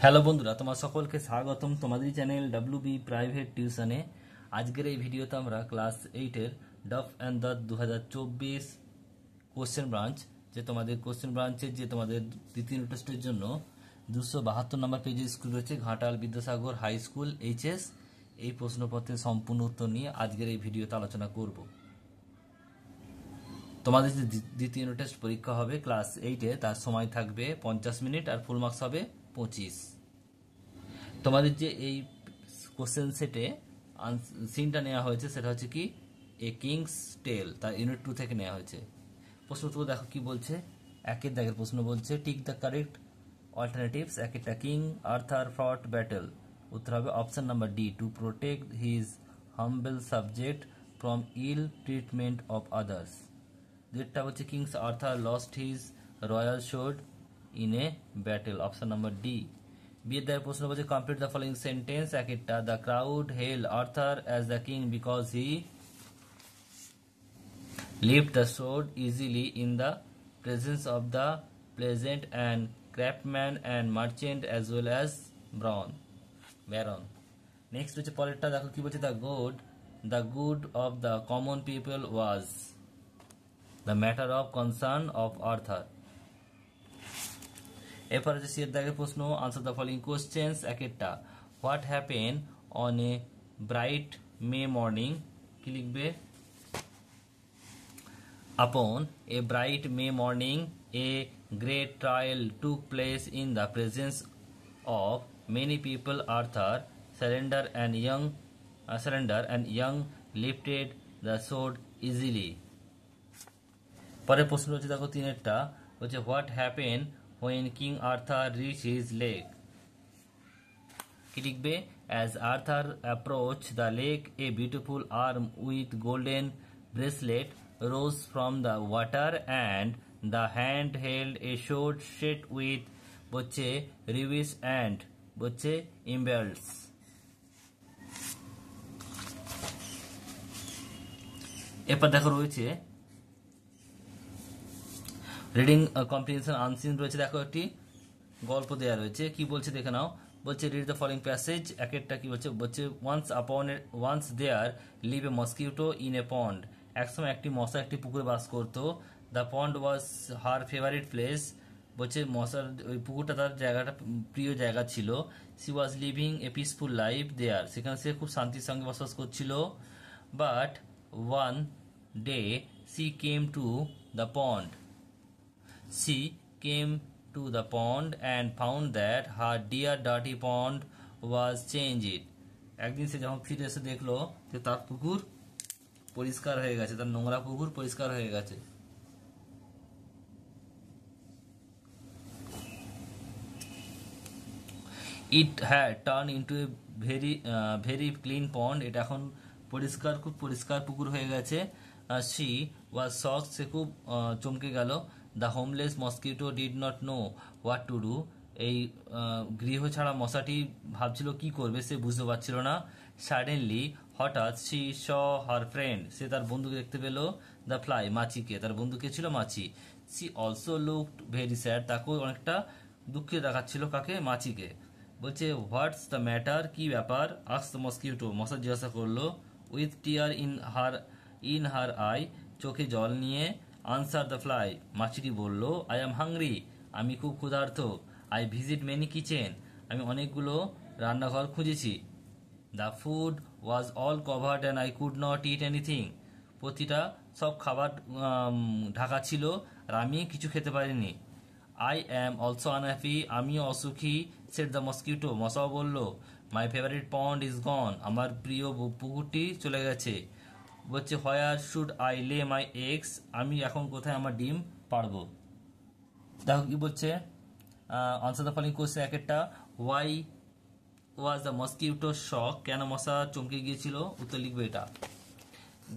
Hello বন্ধুরা, তোমার সকলকে স্বাগতম তোমাদের চ্যানেল ডাব্লিউবি প্রাইভেট টিউশনে। আজকের এই ভিডিওতে আমরা ক্লাস 8-এর ডাফ অ্যান্ড দ্য 2024 কোশ্চেন ব্রাঞ্চ, যে তোমাদের কোশ্চেন ব্রাঞ্চের যে তোমাদের দ্বিতীয় টেস্টের জন্য 272 নম্বর পেজে স্কুল রয়েছে, Ghatal Vidyasagar high school HS, এই প্রশ্নপত্রের সম্পূর্ণ উত্তর নিয়ে আজকের এই ভিডিওতে আলোচনা করব। তোমাদের যে দ্বিতীয় টেস্ট পরীক্ষা হবে ক্লাস 8-এ, তার সময় থাকবে 50 মিনিট আর ফুল মার্কস হবে 25। তোমাদের যে এই কোশ্চেন সেটে সিনটা নেওয়া হয়েছে সেটা হচ্ছে কি এ কিংস টেল, তার ইউনিট 2 থেকে নেওয়া হয়েছে। প্রশ্ন তো দেখো কি বলছে, একের দাগের প্রশ্ন বলছে টিক দ্য কারেক্ট অল্টারনেটিভস। একটা কিং আর্থার ফট ব্যাটল, উত্তর হবে option number D, to protect his humble subject from ill treatment of others. যেটা হচ্ছে kings Arthur lost his royal sword in a battle, option number D. বিয়ের দায়ের প্রশ্ন বলছে complete the following sentence. একটা, the crowd hail Arthur as the king because he lift the sword easily in the presence of the pleasant and craftsman and merchant as well as Baron. Next হচ্ছে পরেরটা, দেখো কি বলছে, the good of the common people was the matter of concern of Arthur. এরপর হচ্ছে সিয়ের দাগের প্রশ্ন, answer the following questions. একটা, what happen on a bright May morning, কি লিখবে, আপন a bright May morning a great trial took place in the presence of many people Arthur surrender and young lifted the sword easily. পরের প্রশ্ন হচ্ছে দেখো তিনেরটা হচ্ছে what happen when King Arthur reached his lake, কি লিখবে, as Arthur approached the lake a beautiful arm with golden bracelet rose from the water and the hand held a sword set with বলছে rubies and বলছে emeralds। এরপর দেখো রয়েছে reading comprehension unseen রয়েছে, দেখো একটি গল্প দেওয়া রয়েছে, কি বলছে দেখে নাও। বলছে রিড দ্য ফলোইং প্যাসেজ। একটা কি বলছে once there live a mosquito in a pond, একসময় একটি মশা একটি পুকুরে বাস করতো। The pond was her favourite place, বলছে মশার ওই পুকুরটা তার জায়গাটা প্রিয় জায়গা ছিল। She was living a peaceful life there, সেখানে সে খুব শান্তির সঙ্গে বসবাস করছিল। But one day she came to the pond, she came to the pond and found that her dear dirty pond was changed. একদিন সে যখন ফিরে এসে দেখলো যে তার পুকুর পরিষ্কার হয়ে গেছে, তার নোংরা পুকুর পরিষ্কার হয়ে গেছে। It had turned into a very clean pond, এটা এখন পরিষ্কার, খুব পরিষ্কার পুকুর হয়ে গেছে। She was shocked, সে খুব চমকে গেল। The homeless mosquito did not know what to do, এই গৃহ ছাড়া মশাটি ভাবছিল কি করবে, সে বুঝতে পারছিল না। সাডেনলি হঠাৎ সি স হার ফ্রেন্ড, সে তার বন্ধুকে দেখতে পেল। দ্য ফ্লাই, মাছিকে, তার বন্ধুকে ছিল মাছি। She also looked very sad, তাকেও অনেকটা দুঃখে দেখাচ্ছিল, কাকে, মাছিকে। বলছে হোয়াটস দ্য ম্যাটার, কি ব্যাপার, আস্ক দ্য মস্কিটো, মশা জিজ্ঞাসা করলো। With tear in her eye, চোখে জল নিয়ে। আনসার দ্য ফ্লাই, মাছিটি বলল, আই এম হাংরি, আমি খুব ক্ষুধার্ত। আই ভিজিট মেনি কিচেন, আমি অনেকগুলো রান্নাঘর খুঁজেছি। The food was all covered and I could not it anything, প্রতিটা সব খাবার ঢাকা ছিল আর আমি কিছু খেতে পারিনি। আই অ্যাম অলসো আনহ্যাপি, আমিও অসুখী। সেট দ্য মস্কিটো, মশাও বলল, মাই ফেভারিট পন্ড ইজ গন, আমার প্রিয় পুকুরটি চলে গেছে। বলছে হোয়ার শুড আই লে মাই এগস, আমি এখন কোথায় আমার ডিম পারবো। দেখো কি বলছে, আনসার দ্য ফলোইং কোশ্চেন। একটা, why was the mosquito shock, কেন মশা চমকে গিয়েছিল, উত্তর লিখবে এটা।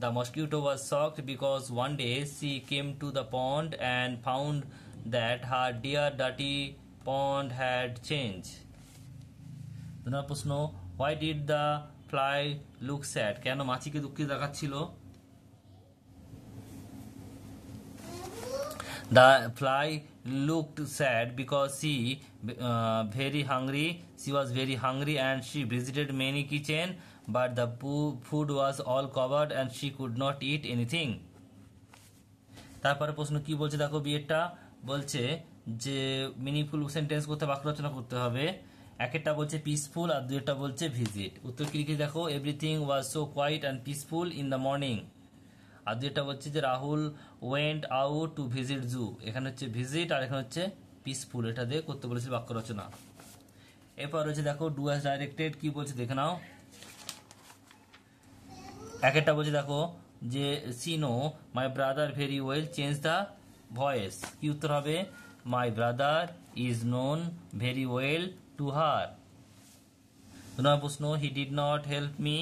The mosquito was shocked because one day she came to the pond and found that her dear dirty pond had change. তোমার প্রশ্ন, why did the fly look sad, কেন মাছিকে দুঃখিত দেখাচ্ছিল। The fly looked sad because she very hungry. She was very hungry and she visited many kitchen, but the food was all covered and she could not eat anything. তারপরে প্রশ্ন কি বলছে দেখো বিয়েরটা বলছে যে মিনিংফুল সেন্টেন্স করতে বাক্য রচনা করতে হবে। একটা বলছে পিসফুল আর দুইটা বলছে ভিজিট। উত্তর কি লিখে দেখো, everything was so quiet and peaceful in the morning. আর দুইটা বলছে যে Rahul went out to visit zoo. এখানে হচ্ছে ভিজিট আর এখানে হচ্ছে পিসফুল, এটা দিয়ে করতে বলেছে বাক্য রচনা। এরপর রয়েছে দেখো ডু অ্যাজ ডাইরেক্টেড, কি বলছে দেখে নাও। একটা বলছে দেখো যে she know my brother very well, change the voice. কি উত্তর হবে, my brother is known very well to her. 2 number প্রশ্ন, he did not help me,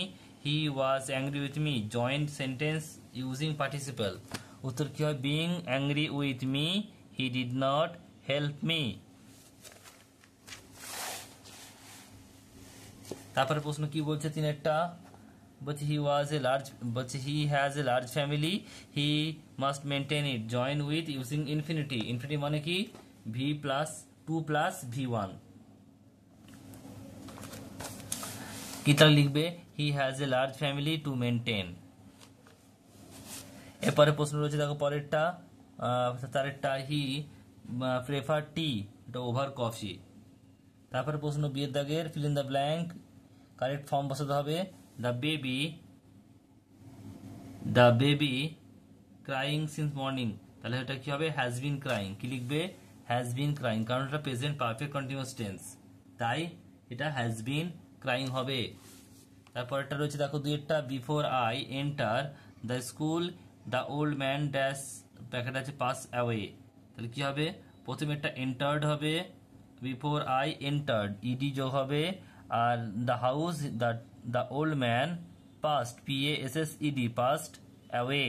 he was angry with me, joint sentence using participle. উত্তর কি হয়, being angry with me, he did not help me. তারপরে প্রশ্ন কি বলছে তিনেরটা, বলছে he has a large family, he must maintain it, join with using infinity. Infinity মানে কি, ভি প্লাস 2 প্লাস V1। কি তাহলে লিখবে, হি has a large family to maintain. এরপরে প্রশ্ন রয়েছে দেখো পরেরটা, তারেরটা, হি প্রেফার টি, এটা ওভার কফি। তারপরে প্রশ্ন বিয়ের দাগের fill in the blank, correct form বসাতে হবে। The baby crying since morning, তাহলে এটা কি হবে, হ্যাজ বিন ক্রাইং। কি লিখবে, হ্যাজ বিন ক্রাইং, কারণ এটা প্রেজেন্ট পারফেক্ট কন্টিনিউয়াস টেন্স, তাই এটা হ্যাজ বিন ক্রাইং হবে। তারপরটা রয়েছে দেখো দুইটা, before I enter the school the old man dash, packet আছে পাস অ্যাওয়ে, তাহলে কি হবে, প্রথমে একটা এন্টার্ড হবে, বিফোর আই এন্টার্ড ইডি যোগ হবে, are the house the old man past PASSED passed away.